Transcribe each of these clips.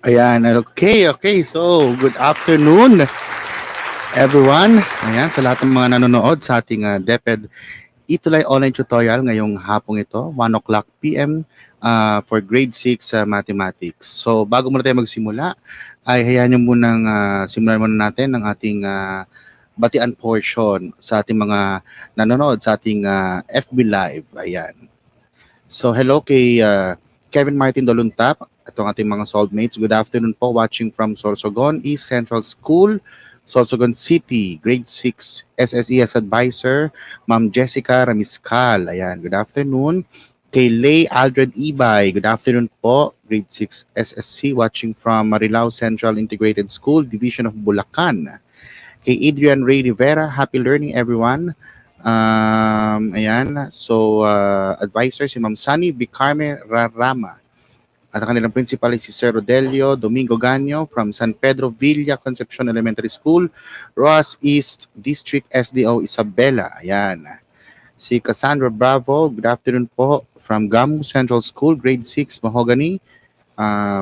Ayan, okay. So, good afternoon, everyone. Ayan, sa lahat ng mga nanonood sa ating DepEd Itulay online tutorial ngayong hapong ito, 1 o'clock p.m. For grade 6 mathematics. So, bago muna tayo magsimula, ay hayaan nyo munang simulan muna natin ang ating batian portion sa ating mga nanonood sa ating FB Live. Ayan. So hello kay Kevin Martin Doluntap, itong ating mga soulmates. Good afternoon po, watching from Sorsogon East Central School, Sorsogon City, grade 6 SSES Advisor, Ma'am Jessica Ramiscal. Ayan, good afternoon. Kay Lay Aldred Ibay, good afternoon po, grade 6 SSC, watching from Marilao Central Integrated School, Division of Bulacan. Kay Adrian Ray Rivera, happy learning everyone. Ayan. So, advisor si Ma'am Sunny Bicarme Rarama. At ang kanilang principal ay si Sir Rodelio Domingo Ganyo from San Pedro Villa Concepcion Elementary School, Roas East District SDO Isabela. Ayan. Si Cassandra Bravo, good afternoon po from Gamu Central School, grade 6, Mahogany.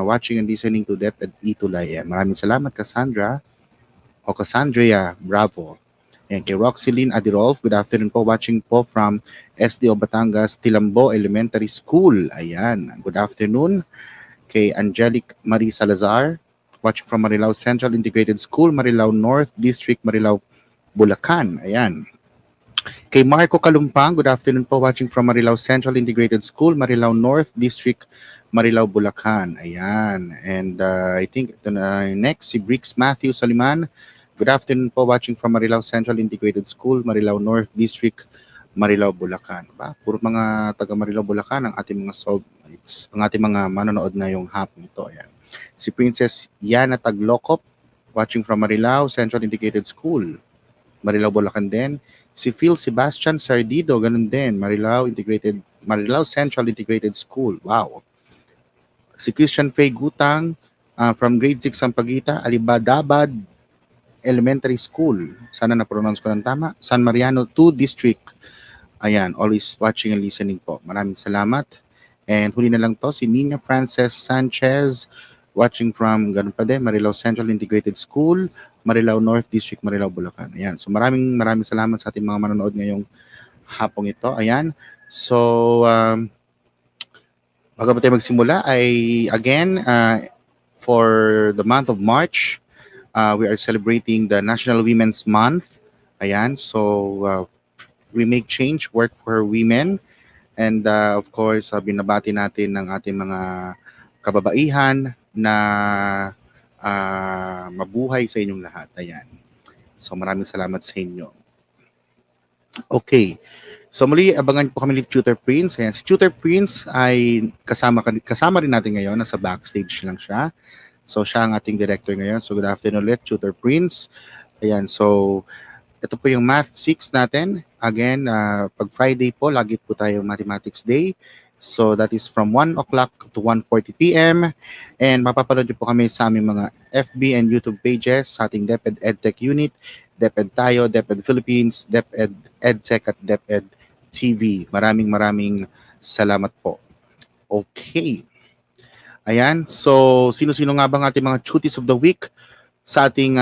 Watching and listening to DepEd Itulay. Maraming salamat, Cassandra. O Cassandria Bravo. Ayan, kay Roxeline Adirolf, good afternoon po, watching po from SDO Batangas, Tilambo Elementary School. Ayan, good afternoon. Kay Angelic Marie Salazar, watching from Marilao Central Integrated School, Marilao North District, Marilao, Bulacan. Ayan. Kay Marco Kalumpang, good afternoon po, watching from Marilao Central Integrated School, Marilao North District, Marilao, Bulacan. Ayan. And I think next, si Brix Matthew Saliman, good afternoon po, watching from Marilao Central Integrated School, Marilao North District, Marilao, Bulacan. Ba? Puro mga taga Marilao, Bulacan ang ating mga soulmates, ang ating mga manonood ngayong hapon ito. Ayan. Si Princess Yana Taglokop, watching from Marilao Central Integrated School, Marilao, Bulacan din. Si Phil Sebastian Sardido, ganun din, Marilao Central Integrated School. Wow. Si Christian Faye Gutang, from grade 6 Sampaguita, Alibadabad Elementary School. Sana na-pronounce ko ng tama. San Mariano 2 District. Ayan, always watching and listening po. Maraming salamat. And huli na lang to, si Nina Frances Sanchez, watching from, ganun pa din, Marilao Central Integrated School, Marilao North District, Marilao, Bulacan. Ayan, so maraming salamat sa ating mga manonood ngayong hapong ito. Ayan, so bago pa tayo magsimula ay again, for the month of March, we are celebrating the National Women's Month. Ayan, so we make change, work for women. And of course, binabati natin ng ating mga kababaihan na mabuhay sa inyong lahat. Ayan. So maraming salamat sa inyo. Okay. So muli, abangan po kami ni Tutor Prince. Ayan, si Tutor Prince ay kasama rin natin ngayon. Nasa backstage lang siya. So siya ang ating director ngayon. So good afternoon ulit, Tutor Prince. Ayan, so ito po yung Math 6 natin. Again, pag Friday po, lagi po tayo Mathematics Day. So that is from 1 o'clock to 1:40 p.m. And mapapanood niyo po kami sa aming mga FB and YouTube pages sa ating DepEd EdTech Unit, DepEd Tayo, DepEd Philippines, DepEd EdTech at DepEd TV. Maraming salamat po. Okay. Ayan. So, sino-sino nga bang ating mga cuties of the week sa ating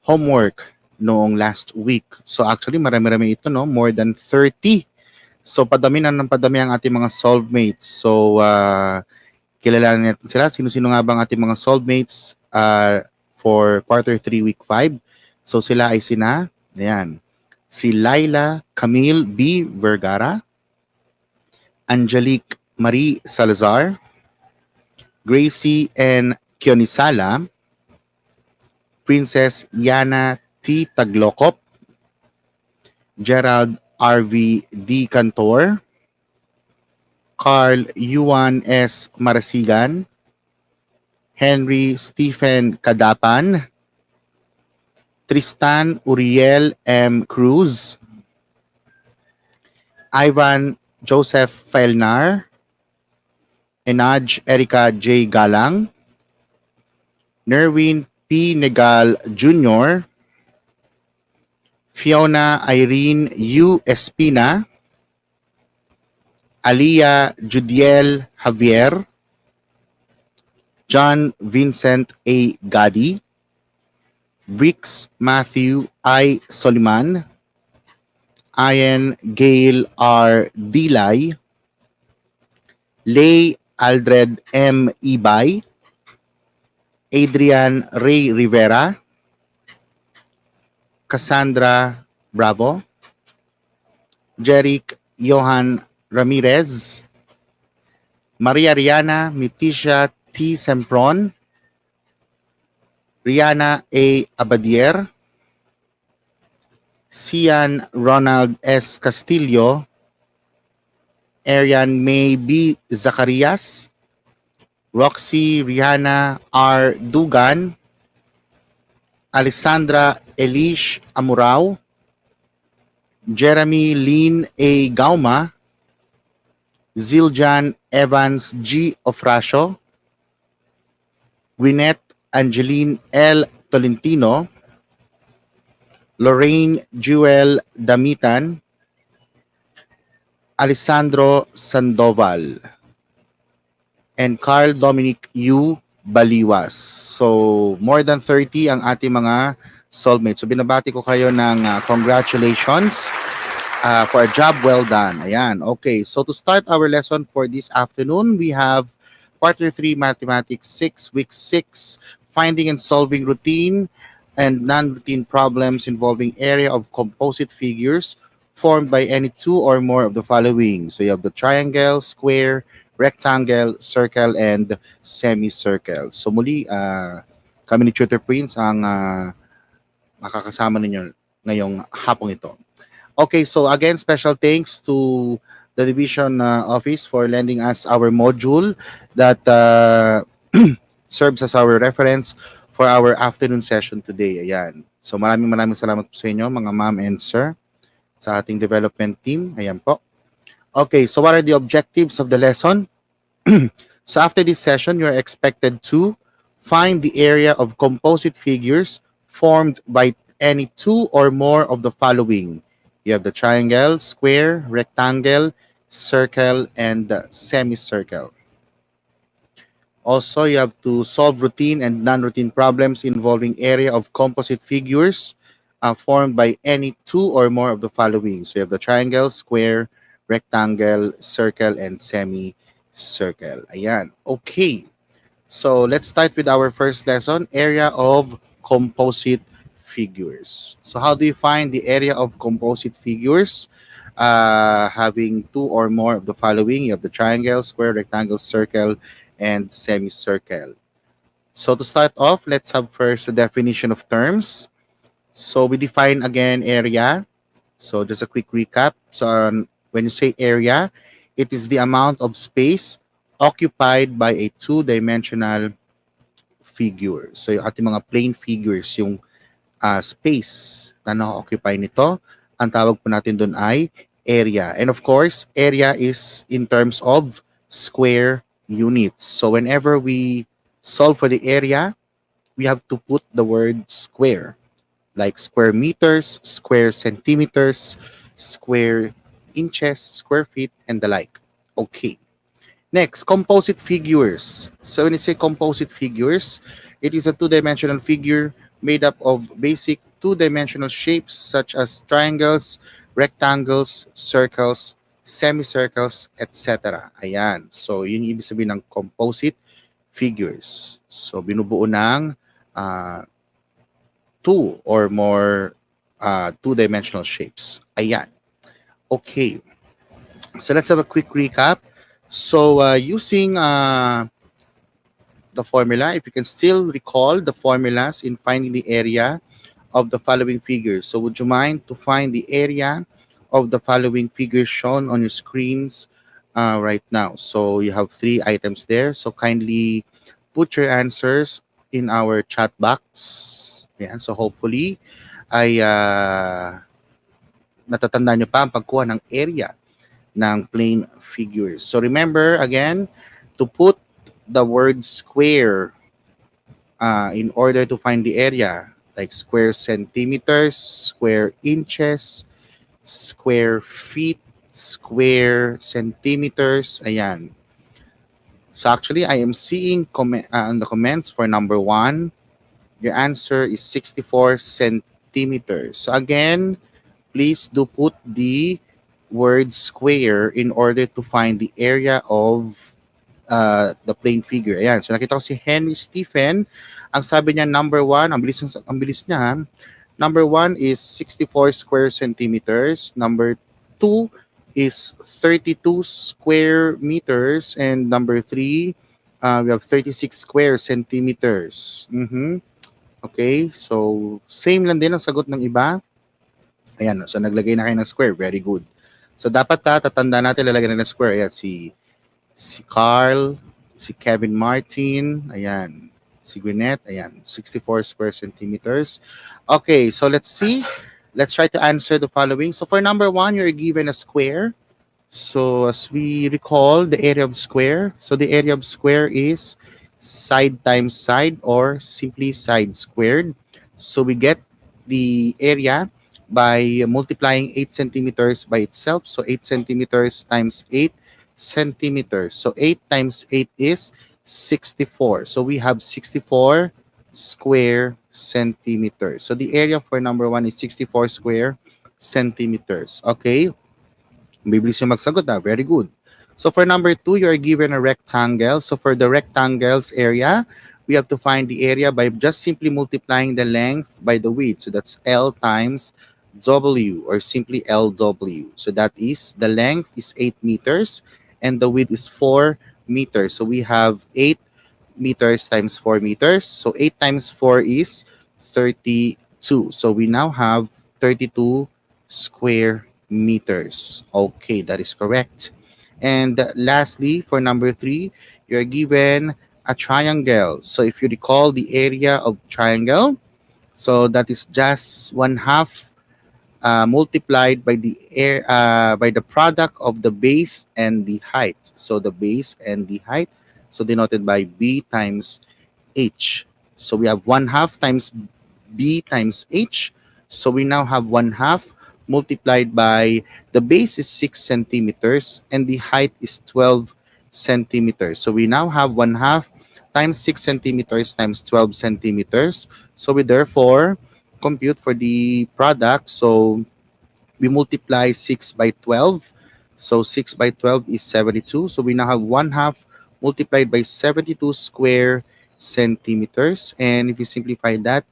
homework noong last week? So, actually, marami-rami ito, no? More than 30. So, padami ang ating mga soulmates. So, kilalanin natin sila. Sino-sino nga bang ating mga soulmates for quarter 3, week 5? So, sila ay sina, ayan, si Laila Camille B. Vergara, Angelique Marie Salazar, Gracie N. Kionisala, Princess Yana T. Taglokop, Gerald R.V. D. Cantor, Carl Yuan S. Marasigan, Henry Stephen Kadapan, Tristan Uriel M. Cruz, Ivan Joseph Felnar, Enaj Erica J. Galang, Nerwin P. Negal Jr., Fiona Irene U. Espina, Alia Judiel Javier, John Vincent A. Gadi, Briggs Matthew I. Soliman, Ian Gail R. Dilay, Lay Aldred M. Ibay, Adrian Ray Rivera, Cassandra Bravo, Jeric Johan Ramirez, Maria Riana Miticia T. Sempron, Rihanna A. Abadier, Sian Ronald S. Castillo, Arian May B. Zacarias, Roxy Rihanna R. Dugan, Alessandra Elish Amurao, Jeremy Lynn A. Gauma, Ziljan Evans G. Ofrasio, Gwyneth Angeline L. Tolentino, Lorraine Jewel Damitan, Alessandro Sandoval, and Carl Dominic U. Baliwas. So, more than 30 ang ating mga soulmates. So, binabati ko kayo ng congratulations for a job well done. Ayan. Okay. So, to start our lesson for this afternoon, we have Quarter 3 Mathematics 6, Week 6, Finding and Solving Routine and Non-Routine Problems involving area of composite figures formed by any two or more of the following. So, you have the triangle, square, rectangle, circle, and semicircle. So muli, kami ni Tutor Prince ang makakasama ninyo ngayong hapong ito. Okay, so again, special thanks to the division office for lending us our module that serves as our reference for our afternoon session today. Ayan. So maraming salamat po sa inyo, mga ma'am and sir, sa ating development team. Ayan po. Okay, so what are the objectives of the lesson? So after this session, you're expected to find the area of composite figures formed by any two or more of the following. You have the triangle, square, rectangle, circle, and semicircle. Also, you have to solve routine and non-routine problems involving area of composite figures formed by any two or more of the following. So you have the triangle, square, rectangle, circle, and semicircle. Ayan. Okay. So let's start with our first lesson, area of composite figures. So how do you find the area of composite figures? Having two or more of the following. You have the triangle, square, rectangle, circle, and semicircle. So to start off, let's have first the definition of terms. So we define again area. So just a quick recap. So when you say area, it is the amount of space occupied by a two-dimensional figure. So yung ating mga plane figures, yung space na na-occupy nito, ang tawag po natin doon ay area. And of course, area is in terms of square units. So whenever we solve for the area, we have to put the word square, like square meters, square centimeters, square inches, square feet, and the like. Okay. Next, composite figures. So when you say composite figures, it is a two-dimensional figure made up of basic two-dimensional shapes such as triangles, rectangles, circles, semicircles, etc. Ayan. So yun yung ibig sabihin ng composite figures. So binubuo ng two or more two-dimensional shapes. Ayan. Okay. So let's have a quick recap. So using the formula, if you can still recall the formulas in finding the area of the following figures. So would you mind to find the area of the following figures shown on your screens right now? So you have three items there. So kindly put your answers in our chat box. Yeah, so hopefully ay natatandaan nyo pa ang pagkuha ng area ng plane figures. So remember again to put the word square in order to find the area, like square centimeters, square inches, square feet, square centimeters. Ayan. So actually, I am seeing on the comments for number one, your answer is 64 centimeters. So again, please do put the word square in order to find the area of the plane figure. Ayan. So nakita ko si Henry Stephen. Ang sabi niya, number one, ang bilis niya. Ha? Number one is 64 square centimeters. Number two is 32 square meters. And number three, we have 36 square centimeters. Okay, so same lang din ang sagot ng iba. Ayan, so naglagay na kayo ng square. Very good. So dapat tatanda natin lalagyan na ng square. Ayan, si Carl, si Kevin Martin, ayan, si Gwyneth, ayan, 64 square centimeters. Okay, so let's see. Let's try to answer the following. So for number one, you're given a square. So as we recall, the area of square. So the area of square is side times side or simply side squared. So we get the area by multiplying 8 centimeters by itself. So 8 centimeters times 8 centimeters. So 8 times 8 is 64. So we have 64 square centimeters. So the area for number one is 64 square centimeters. Okay? Bibilis yung magsagot na. Very good. So for number two, you are given a rectangle. So for the rectangle's area, we have to find the area by just simply multiplying the length by the width. So that's L times W or simply LW. So that is, the length is 8 meters and the width is 4 meters. So we have 8 meters times 4 meters. So 8 times 4 is 32. So we now have 32 square meters. Okay, that is correct. And lastly, for number three, you're given a triangle. So if you recall the area of triangle, so that is just 1/2 multiplied by by the product of the base and the height. So the base and the height, so denoted by B times H. So we have 1/2 times B times H. So we now have 1/2 multiplied by the base is 6 centimeters and the height is 12 centimeters. So we now have 1/2 times 6 centimeters times 12 centimeters. So we therefore compute for the product. So we multiply 6 by 12. So 6 by 12 is 72. So we now have 1/2 multiplied by 72 square centimeters. And if you simplify that,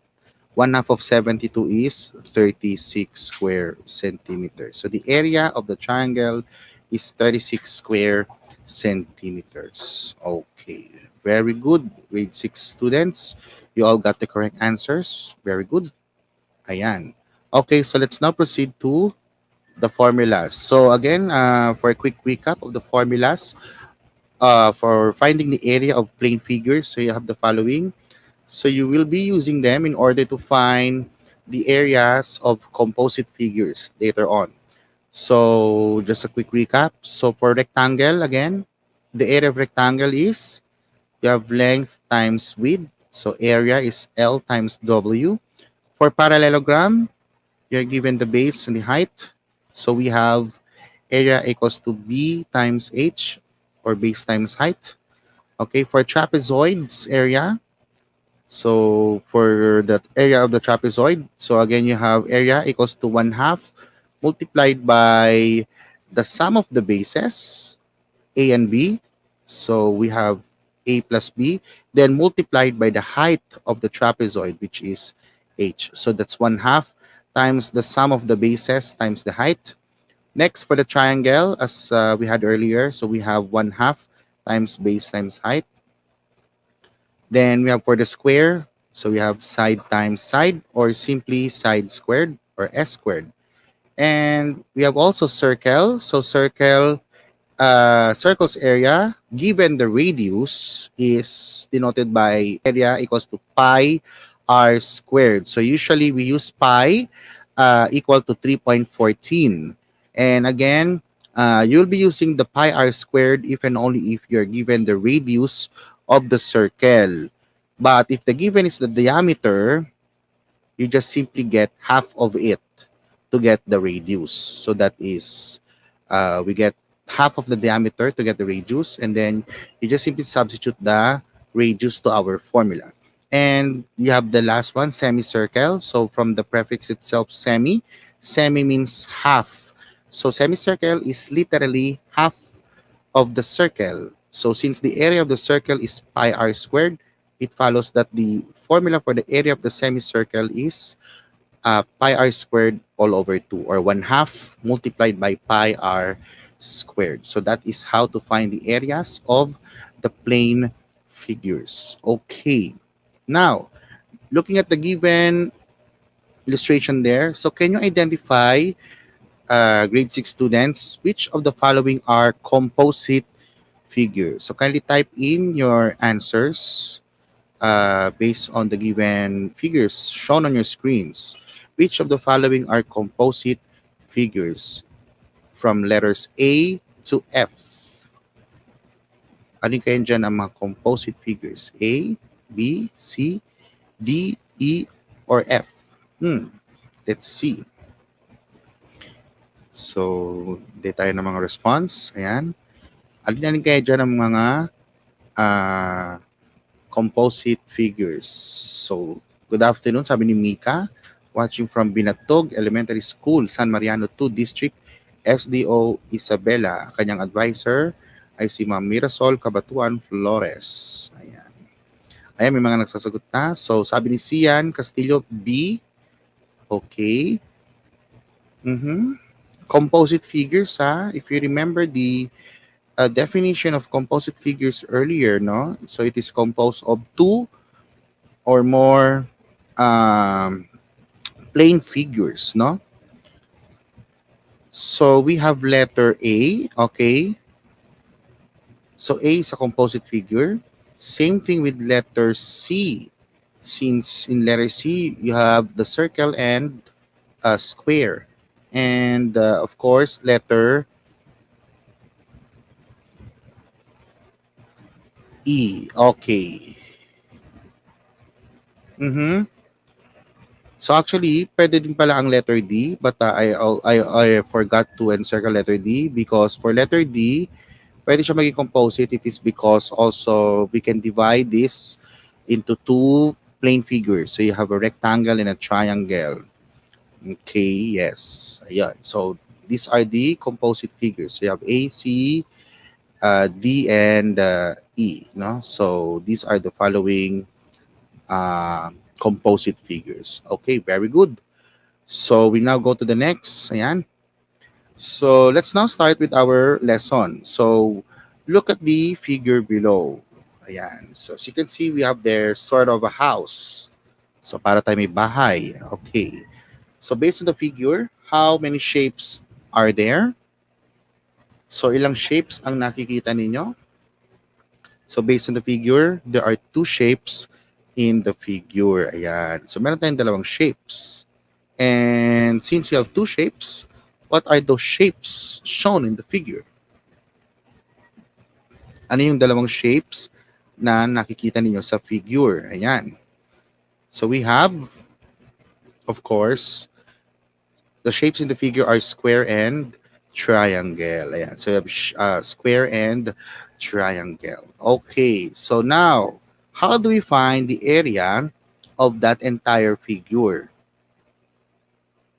1/2 of 72 is 36 square centimeters. So the area of the triangle is 36 square centimeters. Okay, very good. Grade 6 students, you all got the correct answers. Very good. Ayan. Okay, so let's now proceed to the formulas. So again, for a quick recap of the formulas, for finding the area of plane figures, so you have the following. So you will be using them in order to find the areas of composite figures later on. So just a quick recap. So for rectangle, again, the area of rectangle is, you have length times width. So area is L times W. For parallelogram, you're given the base and the height. So we have area equals to B times H, or base times height. Okay, for trapezoids area, so for the area of the trapezoid, so again, you have area equals to 1/2 multiplied by the sum of the bases, A and B. So we have A plus B, then multiplied by the height of the trapezoid, which is H. So that's 1/2 times the sum of the bases times the height. Next, for the triangle, as we had earlier, so we have 1/2 times base times height. Then we have for the square, so we have side times side, or simply side squared, or S squared. And we have also circle. So circle's area, given the radius, is denoted by area equals to pi r squared. So usually we use pi equal to 3.14. And again, you'll be using the pi r squared if and only if you're given the radius of the circle. But if the given is the diameter, you just simply get half of it to get the radius. So that is, we get half of the diameter to get the radius, and then you just simply substitute the radius to our formula. And you have the last one, semicircle. So from the prefix itself, semi means half. So semicircle is literally half of the circle. So since the area of the circle is pi r squared, it follows that the formula for the area of the semicircle is pi r squared all over 2, or 1 half multiplied by pi r squared. So that is how to find the areas of the plane figures. Okay. Now, looking at the given illustration there, so can you identify, grade 6 students, which of the following are composite figures? So kindly type in your answers based on the given figures shown on your screens. Which of the following are composite figures from letters A to F? Ano kayo dyan ang mga composite figures? A, B, C, D, E, or F? Let's see. So, di tayo ng mga response. Ayan. Alin kaya dyan ang mga composite figures? So, good afternoon, sabi ni Mika, watching from Binatog Elementary School, San Mariano 2 District, SDO Isabela. Kanyang advisor ay si Ma'am Mirasol Cabatuan Flores. Ayan. Ayan, may mga nagsasagot na. So, sabi ni Sian Castillo, B. Okay. Composite figures, ha? If you remember the definition of composite figures earlier, no? So, it is composed of two or more plane figures, no? So, we have letter A, okay? So, A is a composite figure. Same thing with letter C. Since in letter C, you have the circle and a square. And, of course, letter E. Okay. So actually, pwede din pala ang letter D, but I forgot to encircle letter D because for letter D, pwede siya maging composite. It is because also we can divide this into two plane figures. So you have a rectangle and a triangle. Okay, yes. Ayan. So these are the composite figures. So you have A, C, D, and E. No? So these are the following composite figures. Okay, very good. So we now go to the next. Ayan. So let's now start with our lesson. So look at the figure below. Ayan. So as you can see, we have there sort of a house. So para tayo may bahay. Okay. So based on the figure, how many shapes are there? So ilang shapes ang nakikita ninyo? So based on the figure, there are two shapes in the figure. Ayan. So meron tayong dalawang shapes. And since we have two shapes, what are those shapes shown in the figure? Ano yung dalawang shapes na nakikita ninyo sa figure? Ayan. So we have, of course, the shapes in the figure are square and triangle. Ayan. So you have square and triangle. Okay. So now, how do we find the area of that entire figure?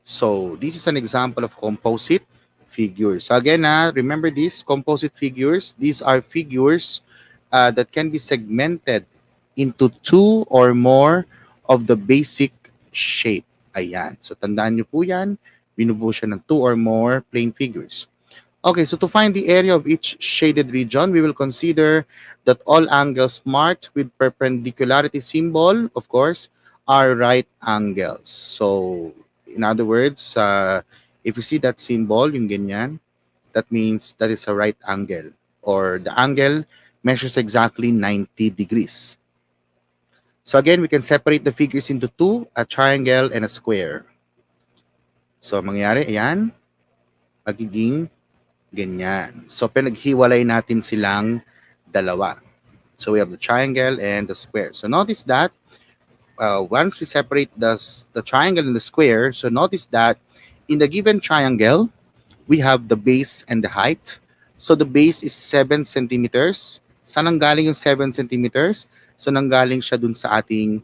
So this is an example of composite figures. So again, remember these composite figures. These are figures that can be segmented into two or more of the basic shape. Ayan. So tandaan nyo po yan. Binubuo siya ng two or more plane figures. Okay, so to find the area of each shaded region, we will consider that all angles marked with perpendicularity symbol, of course, are right angles. So, in other words, if you see that symbol, yung ganyan, that means that is a right angle. Or the angle measures exactly 90 degrees. So again, we can separate the figures into two, a triangle and a square. So, mangyayari, ayan, magiging ganyan. So, pinaghiwalay natin silang dalawa. So, we have the triangle and the square. So, notice that once we separate the triangle and the square, so notice that in the given triangle, we have the base and the height. So the base is 7 centimeters. Saan nanggaling yung 7 centimeters? So nanggaling siya dun sa ating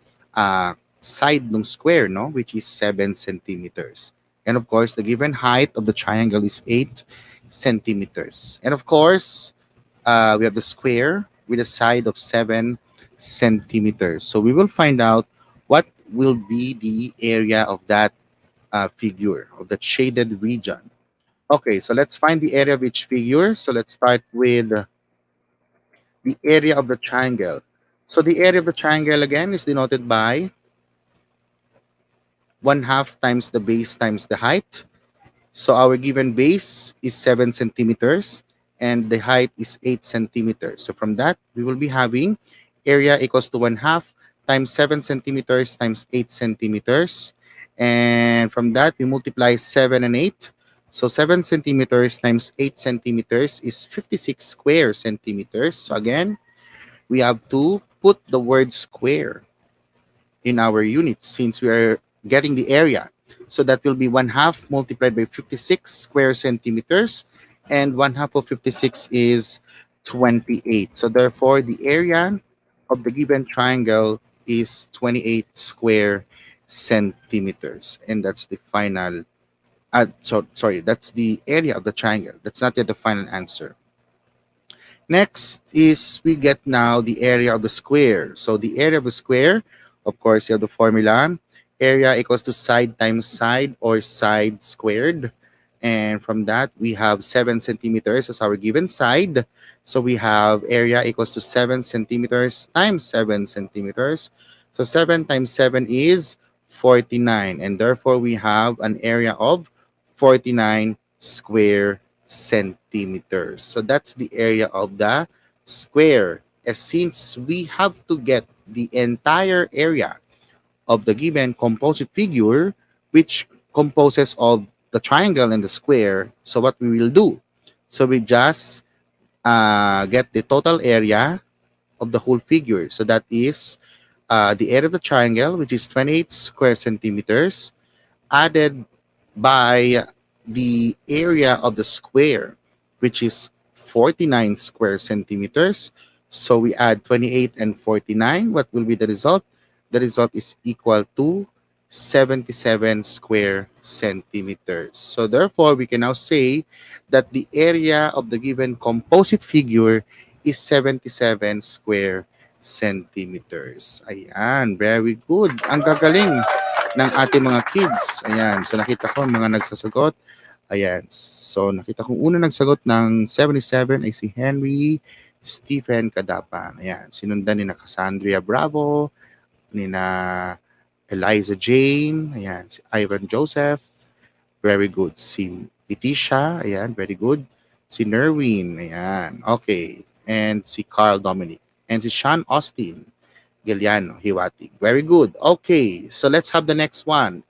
side ng square, no? Which is 7 centimeters. And of course, the given height of the triangle is 8 centimeters. And of course, we have the square with a side of 7 centimeters. So we will find out what will be the area of that figure, of the shaded region. Okay, so let's find the area of each figure. So let's start with the area of the triangle. So the area of the triangle again is denoted by 1/2 times the base times the height. So our given base is 7 centimeters and the height is 8 centimeters. So from that, we will be having area equals to 1/2 times 7 centimeters times 8 centimeters. And from that, we multiply 7 and 8. So 7 centimeters times 8 centimeters is 56 square centimeters. So again, we have to put the word square in our units since we are getting the area. So that will be 1/2 multiplied by 56 square centimeters. And 1/2 of 56 is 28. So therefore, the area of the given triangle is 28 square centimeters. And that's the final, sorry, that's the area of the triangle. That's not yet the final answer. Next is we get now the area of the square. So the area of a square, of course, you have the formula. Area equals to side times side or side squared. And from that, we have 7 centimeters as our given side. So we have area equals to 7 centimeters times 7 centimeters. So 7 times 7 is 49. And therefore, we have an area of 49 square centimeters. So that's the area of the square. As since we have to get the entire area of the given composite figure, which composes of the triangle and the square. So what we will do? So we just get the total area of the whole figure. So that is the area of the triangle, which is 28 square centimeters, added by the area of the square, which is 49 square centimeters. So we add 28 and 49. What will be the result? The result is equal to 77 square centimeters. So therefore, we can now say that the area of the given composite figure is 77 square centimeters. Ayan, very good. Ang gagaling ng ating mga kids. Ayan, so nakita ko mga nagsasagot. Ayan, so nakita kong una nagsagot ng 77 ay si Henry Stephen Kadapan. Ayan, sinundan ni na Cassandra Bravo, ni na Eliza Jane, ayan, si Ivan Joseph, very good. Si Leticia, ayan, very good. Si Nerwin, ayan, okay. And si Carl Dominic. And si Sean Austin Giliano, Hiwatig. Very good. Okay, so let's have the next one.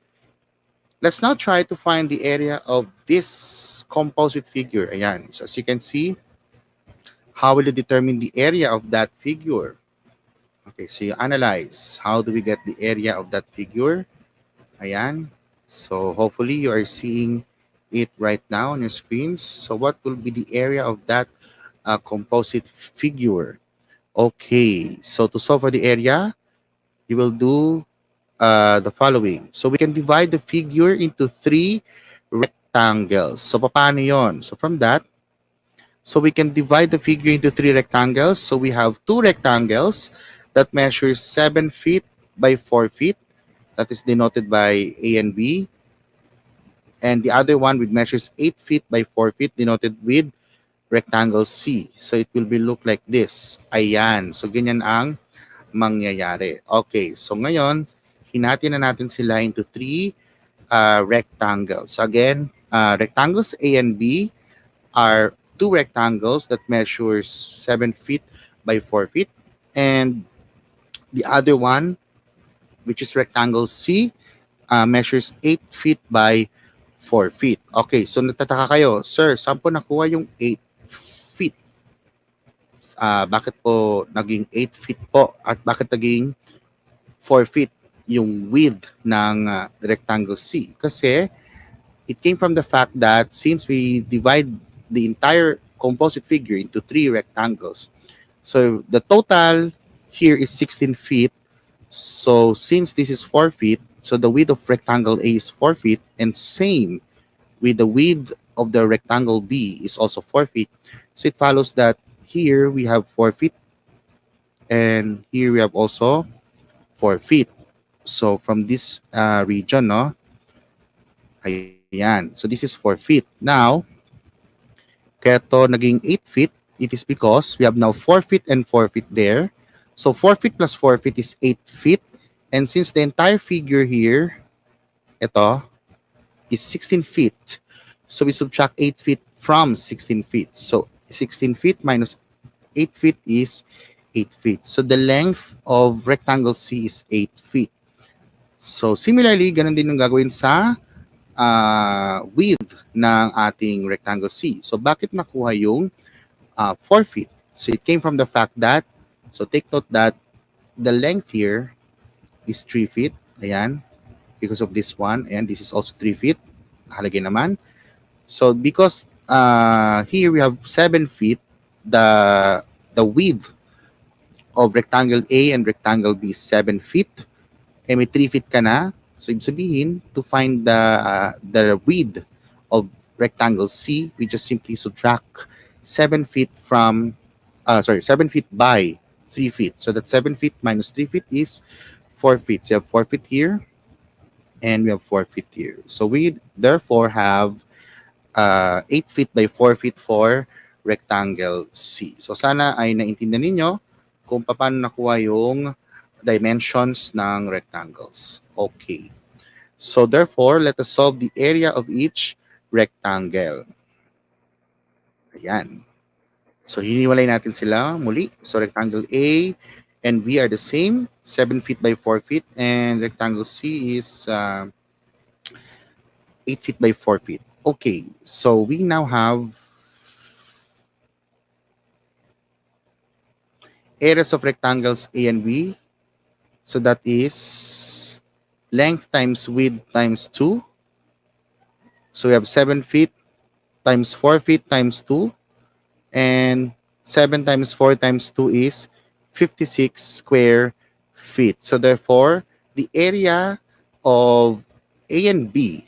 Let's now try to find the area of this composite figure. Ayan, so as you can see, how will you determine the area of that figure? Okay, so you analyze. How do we get the area of that figure? Ayan. So hopefully you are seeing it right now on your screens. So what will be the area of that composite figure? Okay, so to solve for the area, you will do the following. So we can divide the figure into 3 rectangles. So paano yon? So from that, so we can divide the figure into 3 rectangles. So we have 2 rectangles that measures 7 feet by 4 feet. That is denoted by A and B. And the other one with measures 8 feet by 4 feet denoted with rectangle C. So it will be look like this. Ayan. So ganyan ang mangyayari. Okay. So ngayon, hinati na natin sila into 3 rectangles. So again, rectangles A and B are 2 rectangles that measures 7 feet by 4 feet. And the other one, which is rectangle C, measures 8 feet by 4 feet. Okay, so nagtataka kayo, sir, saan po nakuha yung 8 feet? Bakit po naging 8 feet po? At bakit naging 4 feet yung width ng rectangle C? Kasi it came from the fact that since we divide the entire composite figure into 3 rectangles. So the total here is 16 feet. So since this is 4 feet, so the width of rectangle A is 4 feet, and same with the width of the rectangle B is also 4 feet. So it follows that here we have 4 feet, and here we have also 4 feet. So from this region, no, ayan. So this is 4 feet. Now, kaya to naging 8 feet, it is because we have now 4 feet and 4 feet there. So 4 feet plus 4 feet is 8 feet. And since the entire figure here, ito, is 16 feet. So we subtract 8 feet from 16 feet. So 16 feet minus 8 feet is 8 feet. So the length of rectangle C is 8 feet. So similarly, ganun din yung gagawin sa width ng ating rectangle C. So bakit nakuha yung 4 feet? So it came from the fact that, so take note that the length here is 3 feet. Ayan. Because of this one. And this is also 3 feet. Nakalagay naman. So because here we have 7 feet, the width of rectangle A and rectangle B is 7 feet. Eh may 3 feet ka na. So ibig sabihin, to find the width of rectangle C, we just simply subtract 7 feet from, 7 feet by 3 feet. So that 7 feet minus 3 feet is 4 feet. So you have 4 feet here, and we have 4 feet here. So we therefore have 8 feet by 4 feet for rectangle C. So sana ay naintindihan ninyo kung paano nakuha yung dimensions ng rectangles. Okay. So therefore, let us solve the area of each rectangle. Ayan. So hiniwalay natin sila muli. So rectangle A and B are the same, 7 feet by 4 feet, and rectangle C is 8 feet by 4 feet. Okay, so we now have areas of rectangles A and B. So that is length times width times 2. So we have 7 feet times 4 feet times 2. And 7 times 4 times 2 is 56 square feet. So therefore, the area of A and B,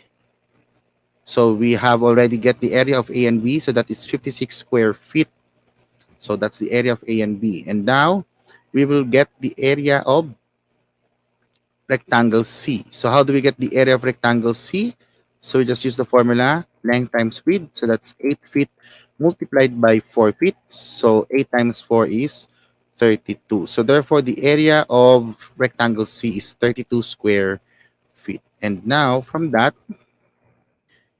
so we have already get the area of A and B, so that is 56 square feet. So that's the area of A and B. And now, we will get the area of rectangle C. So how do we get the area of rectangle C? So we just use the formula, length times width. So that's 8 feet multiplied by 4 feet. So 8 times 4 is 32. So therefore, the area of rectangle C is 32 square feet. And now, from that,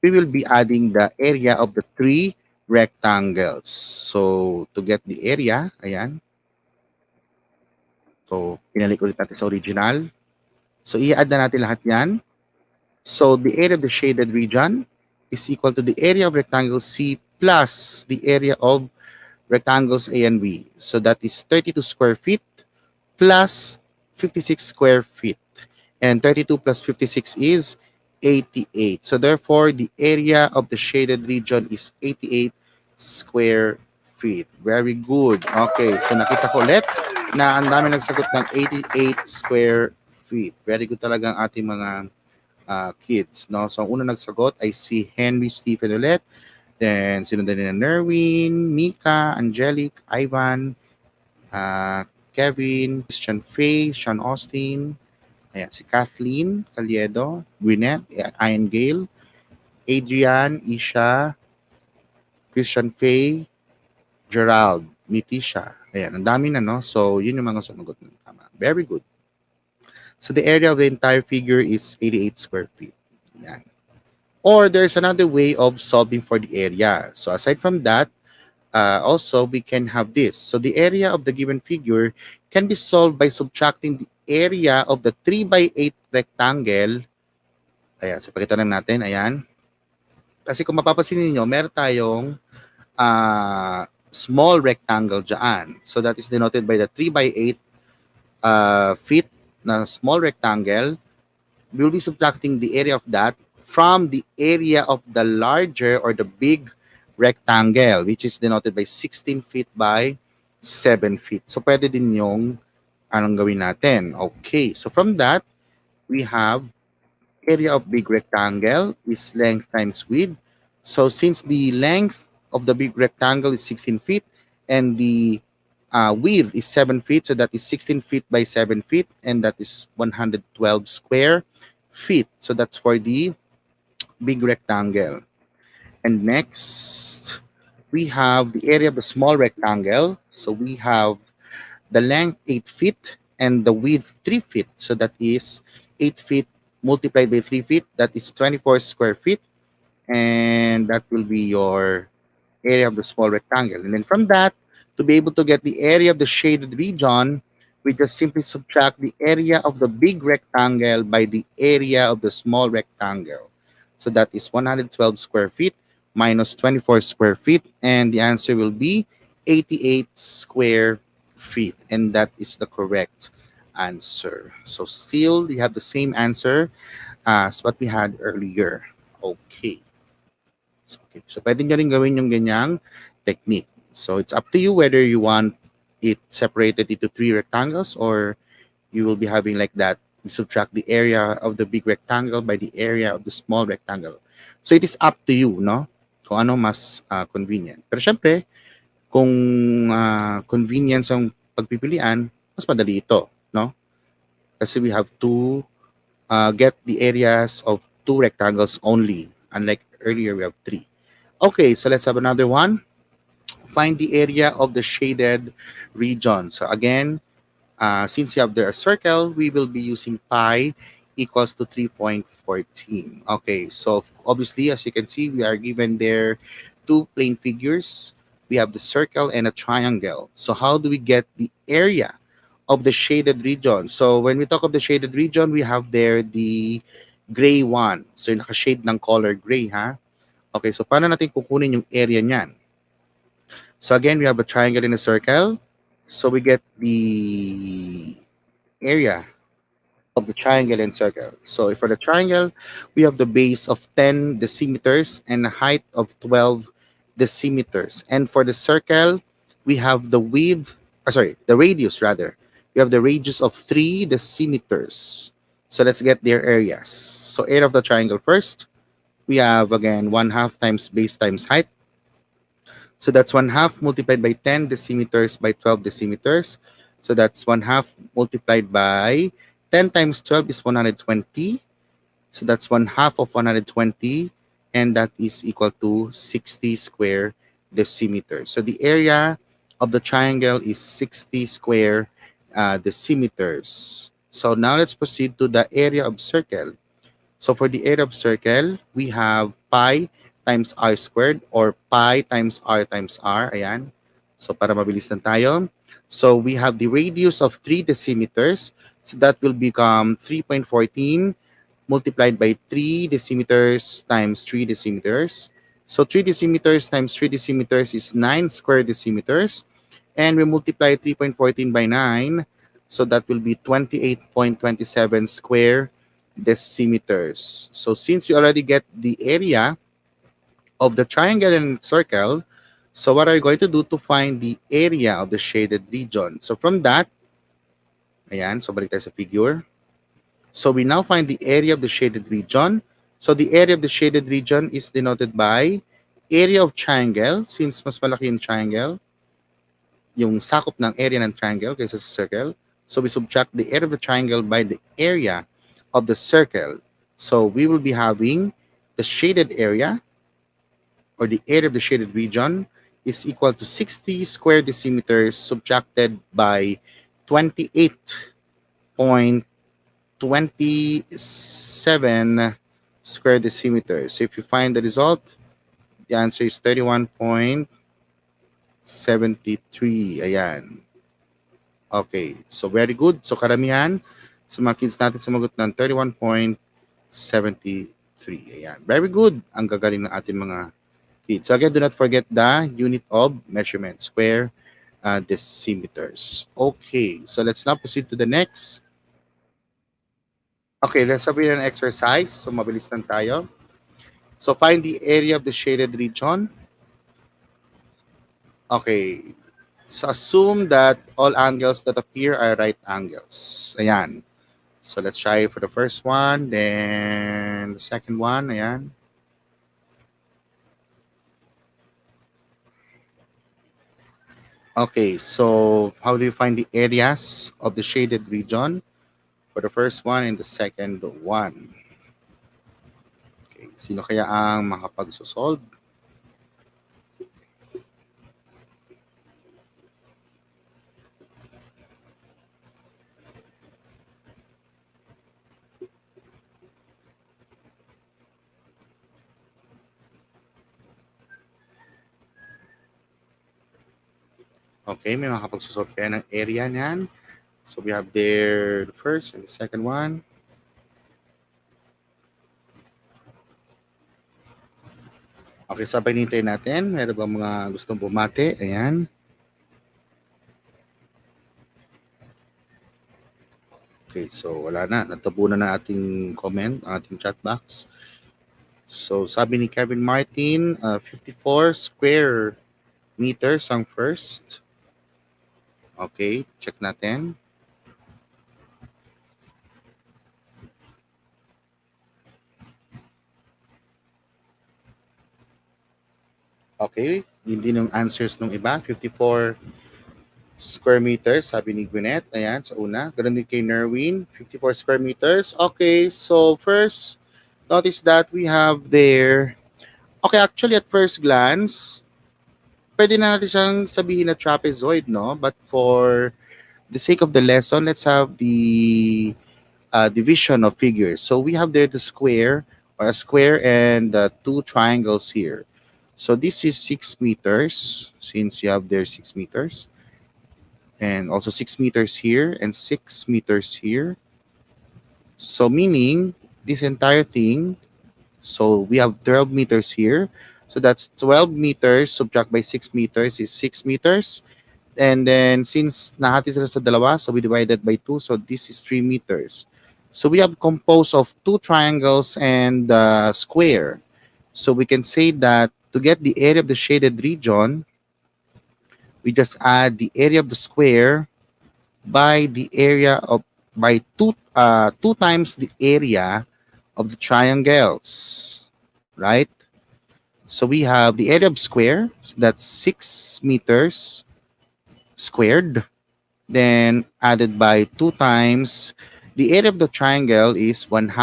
we will be adding the area of the 3 rectangles. So to get the area, ayan. So pinalik ulit natin sa original. So i-add na natin lahat yan. So the area of the shaded region is equal to the area of rectangle C plus the area of rectangles A and B. So that is 32 square feet plus 56 square feet. And 32 plus 56 is 88. So therefore, the area of the shaded region is 88 square feet. Very good. Okay, so nakita ko ulit na ang dami nagsagot ng 88 square feet. Very good talaga ang ating mga kids. No? So ang unang nagsagot ay si Henry Stephen ulit. Then sinundan nila Nerwin, Mika, Angelic, Ivan, Kevin, Christian Faye, Sean Austin, ayan, si Kathleen Caliedo, Gwyneth, Ian Gale, Adrian, Isha, Christian Faye, Gerald, Mitisha. Ayan, ang dami na, no? So, yun yung mga sumagot ng tama. Very good. So, the area of the entire figure is 88 square feet. Ayan. Or there's another way of solving for the area. So, aside from that, also, we can have this. So, the area of the given figure can be solved by subtracting the area of the 3 by 8 rectangle. Ayan, so pakita lang natin. Ayan. Kasi kung mapapansin niyo, meron tayong small rectangle dyan. So that is denoted by the 3 by 8 feet na small rectangle. We will be subtracting the area of that from the area of the larger or the big rectangle, which is denoted by 16 feet by 7 feet. So, pwede din yung anong gawin natin. Okay, so from that, we have area of big rectangle is length times width. So, since the length of the big rectangle is 16 feet and the width is 7 feet, so that is 16 feet by 7 feet, and that is 112 square feet. So, that's for the big rectangle. And next, we have the area of the small rectangle. So we have the length 8 feet and the width 3 feet. So that is 8 feet multiplied by 3 feet. That is 24 square feet. And that will be your area of the small rectangle. And then from that, to be able to get the area of the shaded region, we just simply subtract the area of the big rectangle by the area of the small rectangle. So that is 112 square feet minus 24 square feet. And the answer will be 88 square feet. And that is the correct answer. So still, you have the same answer as what we had earlier. Okay. So pwede nyo rin gawin yung ganyang technique. So it's up to you whether you want it separated into 3 rectangles or you will be having like that. You subtract the area of the big rectangle by the area of the small rectangle. So it is up to you, no? Kung ano mas convenient. Pero syempre, kung convenience ang pagpipilian, mas madali ito, no? Kasi we have to get the areas of 2 rectangles only. Unlike earlier, we have 3. Okay, so let's have another one. Find the area of the shaded region. So again, since you have there a circle, we will be using pi equals to 3.14. Okay, so obviously, as you can see, we are given there 2 plane figures. We have the circle and a triangle. So how do we get the area of the shaded region? So when we talk of the shaded region, we have there the gray one. So yung naka-shade ng color gray, ha? Okay, so paano natin kukunin yung area niyan? So again, we have a triangle and a circle. So we get the area of the triangle and circle. So for the triangle, we have the base of 10 decimeters and a height of 12 decimeters. And for the circle, we have the the radius rather. We have the radius of 3 decimeters. So let's get their areas. So area of the triangle first. We have again 1/2 times base times height. So that's 1/2 multiplied by 10 decimeters by 12 decimeters. So that's 1/2 multiplied by 10 times 12 is 120. So that's 1/2 of 120. And that is equal to 60 square decimeters. So the area of the triangle is 60 square decimeters. So now let's proceed to the area of circle. So for the area of circle, we have pi times r squared or pi times r. Ayan. So para mabilis lang tayo. So we have the radius of 3 decimeters. So that will become 3.14 multiplied by 3 decimeters times 3 decimeters. So 3 decimeters times 3 decimeters is 9 square decimeters. And we multiply 3.14 by 9. So that will be 28.27 square decimeters. So since you already get the area of the triangle and circle, so what are you going to do to find the area of the shaded region? So from that, ayan, so balik tayo sa figure. So we now find the area of the shaded region. So the area of the shaded region is denoted by area of triangle. Since mas malaki yung triangle, yung sakop ng area ng triangle kaysa sa circle. So we subtract the area of the triangle by the area of the circle. So we will be having the shaded area or the area of the shaded region is equal to 60 square decimeters subtracted by 28.27 square decimeters. So if you find the result, the answer is 31.73. Ayan. Okay. So very good. So karamihan sa mga kids natin sumagot ng 31.73. Ayan. Very good. Ang gagaling ng ating mga kids. So again, do not forget the unit of measurement, square decimeters. Okay. So let's now proceed to the next. Okay, let's have an exercise. So mabilis lang tayo. So find the area of the shaded region. Okay. So assume that all angles that appear are right angles. Ayan. So let's try for the first one, then the second one. Ayan. Okay, so how do you find the areas of the shaded region for the first one and the second one? Okay, sino kaya ang makapagsosolve? Okay, may makapagsosolve kaya ng area niyan. So we have there the first and the second one. Okay, sabay nintay natin. Meron bang mga gustong bumati? Ayan. Okay, so wala na. Natabunan na ating comment, ang ating chat box. So sabi ni Kevin Martin, 54 square meters ang first. Okay, check natin. Okay, hindi nung answers nung iba. 54 square meters, sabi ni Gwyneth. Ayan, sa una. Ganun din kay Nerwin, 54 square meters. Okay, so first, notice that we have there. Okay, actually at first glance, pwede na natin siyang sabihin na trapezoid, no? But for the sake of the lesson, let's have the division of figures. So we have there the square, or a square, and two triangles here. So this is 6 meters, since you have there 6 meters. And also 6 meters here and 6 meters here. So meaning this entire thing, so we have 12 meters here. So that's 12 meters subtract by 6 meters is 6 meters. And then since nahati sila sa dalawa, so we divided by 2. So this is 3 meters. So we have composed of two triangles and square. So we can say that to get the area of the shaded region, we just add the area of the square by the area of by two times the area of the triangles, right? So we have the area of square, so that's 6 meters squared, then added by 2 times the area of the triangle is 1/2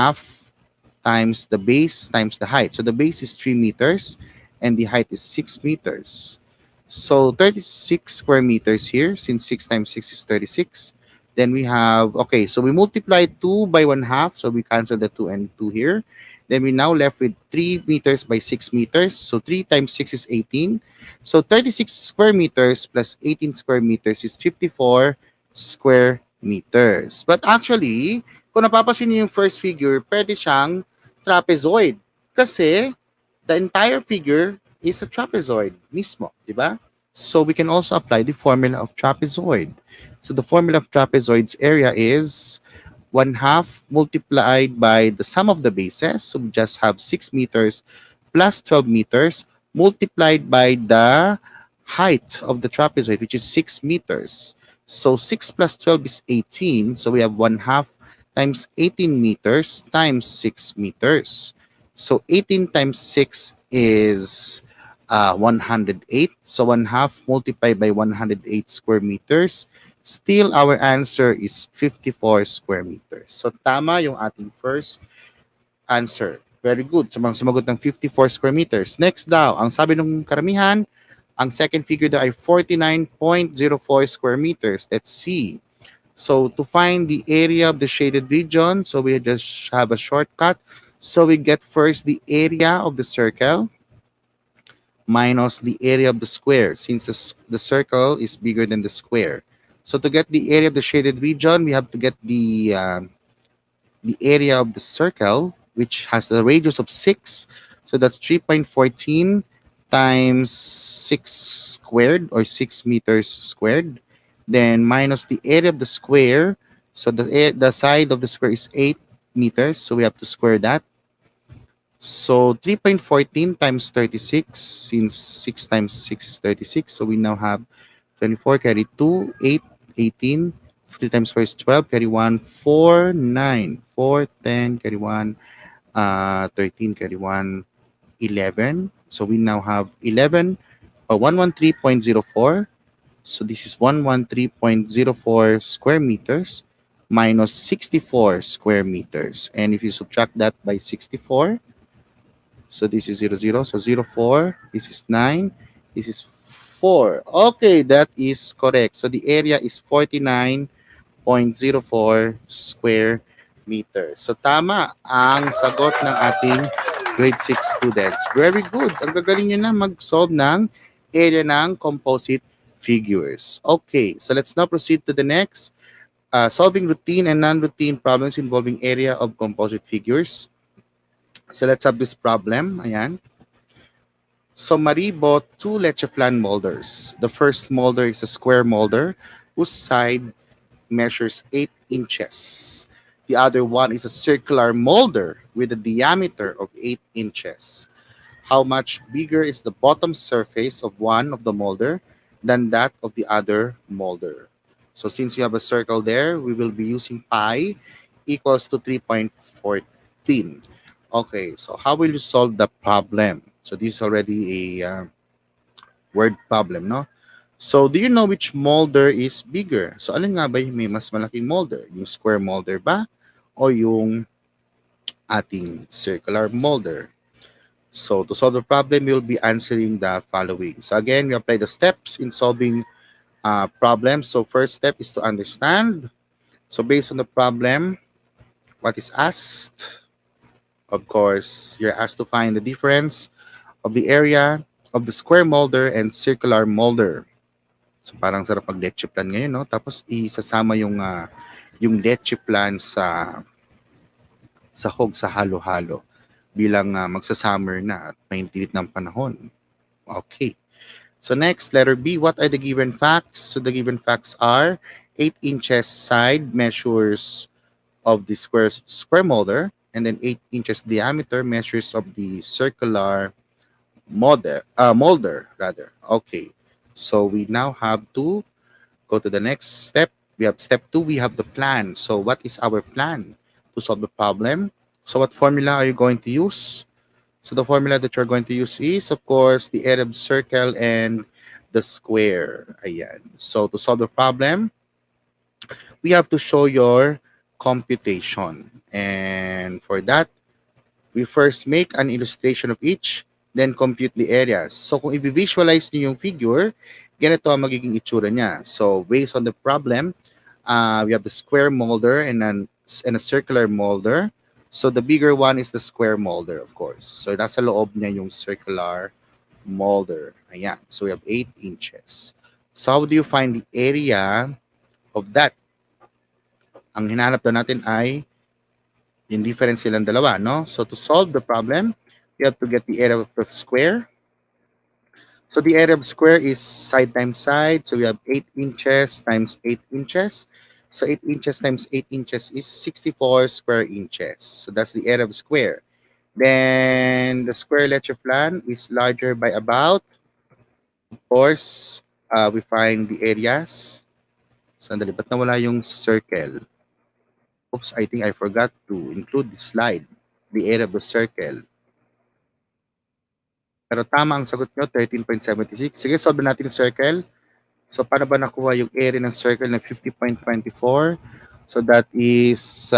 times the base times the height. So the base is 3 meters and the height is 6 meters. So 36 square meters here, since 6 times 6 is 36. Then we have, okay, so we multiply 2 by 1/2, so we cancel the 2 and 2 here. Then we now left with 3 meters by 6 meters. So 3 times 6 is 18. So 36 square meters plus 18 square meters is 54 square meters. But actually, kung napapansin niyo yung first figure, pwede siyang trapezoid. Kasi the entire figure is a trapezoid mismo, di ba? So we can also apply the formula of trapezoid. So the formula of trapezoid's area is 1/2 multiplied by the sum of the bases. So we just have 6 meters plus 12 meters multiplied by the height of the trapezoid, which is 6 meters. So 6 plus 12 is 18. So we have 1/2 times 18 meters times 6 meters. So 18 times 6 is 108. So 1/2 multiplied by 108 square meters. Still, our answer is 54 square meters. So tama yung ating first answer. Very good. Sa mga sumagot ng 54 square meters. Next daw, ang sabi ng karamihan, ang second figure daw ay 49.04 square meters. Let's see. So to find the area of the shaded region, so we just have a shortcut. So we get first the area of the circle minus the area of the square, since the circle is bigger than the square. So to get the area of the shaded region, we have to get the area of the circle, which has the radius of 6. So that's 3.14 times 6 squared, or 6 meters squared. Then minus the area of the square. So the side of the square is 8 meters. So we have to square that. So 3.14 times 36, since 6 times 6 is 36. So we now have 24 carry 2, 8, 18. 3 times 4 is 12, carry 1, 4, 9, 4, 10, carry 1, 13, carry 1, 11. So we now have 11, 113.04. So this is 113.04 square meters minus 64 square meters. And if you subtract that by 64, so this is 0, 0. So 0, 4. This is 9. This is 4. Okay, that is correct. So the area is 49.04 square meters. So tama ang sagot ng ating grade 6 students. Very good. Ang gagaling nyo na mag-solve ng area ng composite figures. Okay, so let's now proceed to the next. Solving routine and non-routine problems involving area of composite figures. So let's have this problem. Ayan. So Marie bought 2 leche flan molders. The first molder is a square molder whose side measures 8 inches. The other one is a circular molder with a diameter of 8 inches. How much bigger is the bottom surface of one of the molder than that of the other molder? So since we have a circle there, we will be using pi equals to 3.14. Okay, so how will you solve the problem? So this is already a word problem, no? So do you know which molder is bigger? So alin nga ba yung may mas malaking molder? Yung square molder ba? O yung ating circular molder? So to solve the problem, you'll be answering the following. So again, we apply the steps in solving problems. So first step is to understand. So based on the problem, what is asked? Of course, you're asked to find the difference of the area of the square molder and circular molder. So parang sarap mag leche plan ngayon, no? Tapos isasama yung leche plan sa sahog sa halo-halo bilang magsa-summer na at maintinit ng panahon. Okay. So next, letter B, what are the given facts? So the given facts are 8 inches side measures of the square molder, and then 8 inches diameter measures of the circular molder rather. Okay. So we now have to go to the next step. We have step 2, we have the plan. So what is our plan to solve the problem? So what formula are you going to use? So the formula that you're going to use is, of course, the area of the circle and the square. Ayan. So to solve the problem, we have to show your computation. And for that, we first make an illustration of each, then compute the areas. So kung i-visualize niyo yung figure, ganito ang magiging itsura niya. So based on the problem, we have the square molder and a circular molder. So the bigger one is the square molder, of course. So nasa loob niya yung circular molder. Ayan. So we have 8 inches. So how do you find the area of that? Ang hinahanap daw natin ay yung difference silang dalawa, no? So to solve the problem, we have to get the area of the square. So the area of square is side times side. So we have 8 inches times 8 inches. So 8 inches times 8 inches is 64 square inches. So that's the area of square. Then the square letter plan is larger by about, of course, we find the areas. Sandali, ba't nawala yung circle? Oops, I think I forgot to include the slide, the area of the circle. Pero tama ang sagot nyo, 13.76. Sige, solve natin yung circle. So, paano ba nakuha yung area ng circle na 50.24? So, that is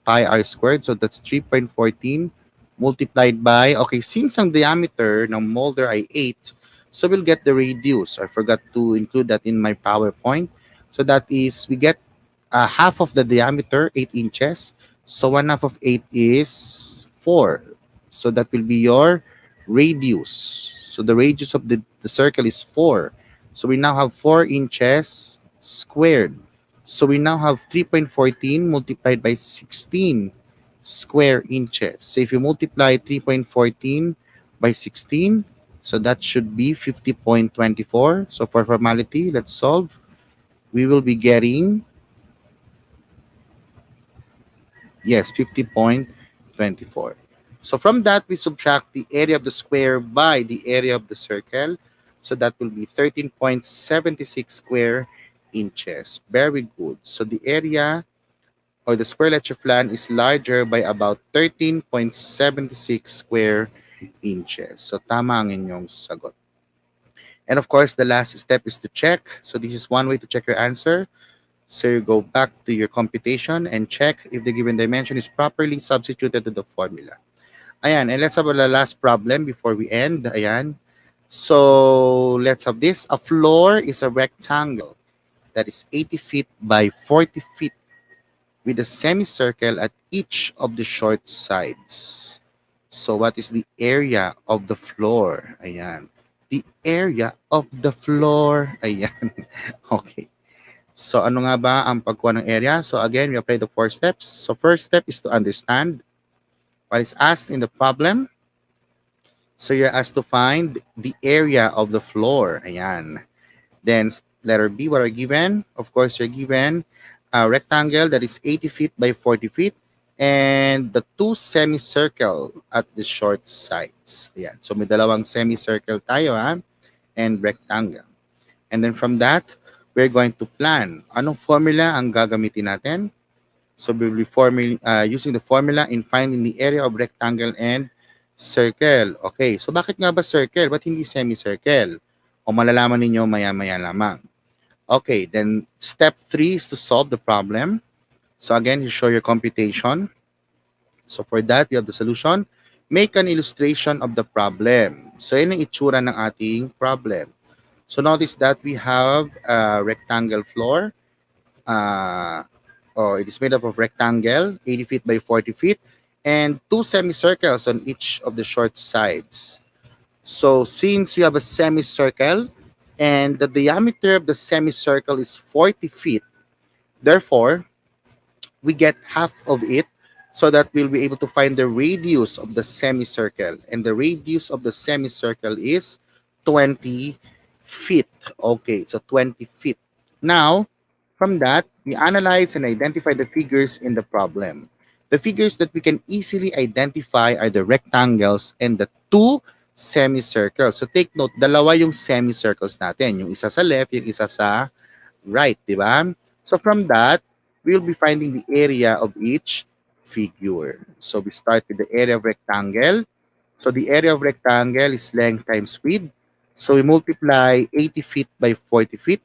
pi r squared. So, that's 3.14 multiplied by, okay, since ang diameter ng molder ay 8, so we'll get the radius. I forgot to include that in my PowerPoint. So, that is, we get half of the diameter, 8 inches. So, 1/2 of 8 is 4. So, that will be your radius. So, the radius of the circle is 4. So we now have 4 inches squared. So we now have 3.14 multiplied by 16 square inches. So if you multiply 3.14 by 16, so that should be 50.24. So for formality, let's solve. We will be getting, yes, 50.24. So from that, we subtract the area of the square by the area of the circle. So that will be 13.76 square inches. Very good. So the area or the square leche flan is larger by about 13.76 square inches. So tama ang inyong sagot. And of course, the last step is to check. So this is one way to check your answer. So you go back to your computation and check if the given dimension is properly substituted to the formula. Ayan, and let's have the last problem before we end. Ayan. So let's have this. A floor is a rectangle that is 80 feet by 40 feet with a semicircle at each of the short sides. So what is the area of the floor? Ayan. The area of the floor. Ayan. Okay. So ano nga ba ang pagkuha ng area? So again, we apply the 4 steps. So first step is to understand what is asked in the problem. So you're asked to find the area of the floor. Ayan. Then letter B, what are given? Of course, you're given a rectangle that is 80 feet by 40 feet and the 2 semicircle at the short sides. Ayan. So may dalawang semicircle tayo ha, and rectangle. And then from that, we're going to plan. Anong formula ang gagamitin natin? So we'll be using the formula in finding the area of rectangle and circle. Okay, so bakit nga ba circle? Ba't hindi semicircle? O malalaman ninyo maya-maya lamang. Okay, then step 3 is to solve the problem. So again, you show your computation. So for that, you have the solution. Make an illustration of the problem. So yun ang itsura ng ating problem. So notice that we have a rectangle floor. It is made up of rectangle, 80 feet by 40 feet, and 2 semicircles on each of the short sides. So since we have a semicircle and the diameter of the semicircle is 40 feet, therefore, we get half of it so that we'll be able to find the radius of the semicircle. And the radius of the semicircle is 20 feet. Okay, so 20 feet. Now, from that, we analyze and identify the figures in the problem. The figures that we can easily identify are the rectangles and the 2 semicircles. So take note, dalawa yung semicircles natin. Yung isa sa left, yung isa sa right, di ba? So from that, we'll be finding the area of each figure. So we start with the area of rectangle. So the area of rectangle is length times width. So we multiply 80 feet by 40 feet.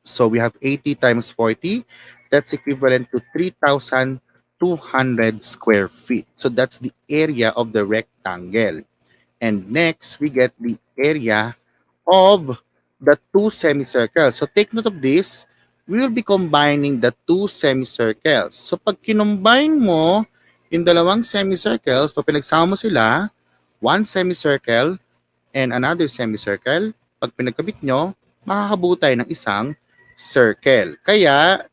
So we have 80 times 40. That's equivalent to 3,200 square feet. So that's the area of the rectangle. And next, we get the area of the 2 semicircles. So take note of this. We will be combining the 2 semicircles. So pag kinombine mo yung dalawang semicircles, pag pinagsama mo sila, 1 semicircle and another semicircle, pag pinagkabit nyo, makakabuo tayo ng isang circle. Kaya,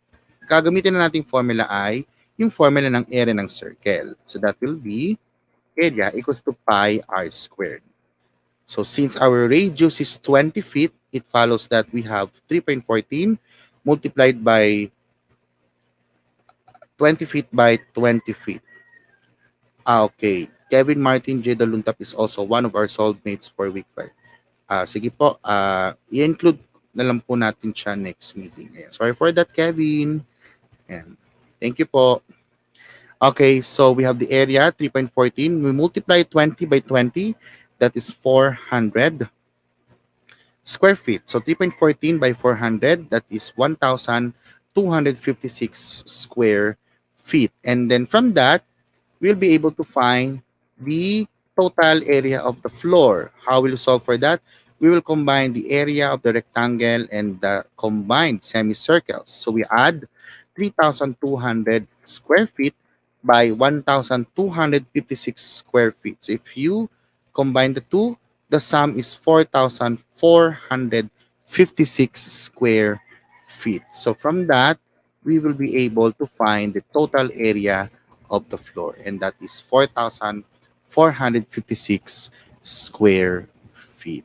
gagamitin na nating formula ay yung formula ng area ng circle. So that will be area equals to pi r squared. So since our radius is 20 feet, it follows that we have 3.14 multiplied by 20 feet by 20 feet. Okay. Kevin Martin J. Daluntap is also one of our soulmates for week 5. Sige po, i-include na lang po natin siya next meeting. Ayan. Sorry for that, Kevin. Ayan. Thank you po. Okay, so we have the area, 3.14. We multiply 20 by 20. That is 400 square feet. So 3.14 by 400, that is 1,256 square feet. And then from that, we'll be able to find the total area of the floor. How will you solve for that? We will combine the area of the rectangle and the combined semicircles. So we add 3,200 square feet by 1,256 square feet. So if you combine the two, the sum is 4,456 square feet. So from that, we will be able to find the total area of the floor, and that is 4,456 square feet.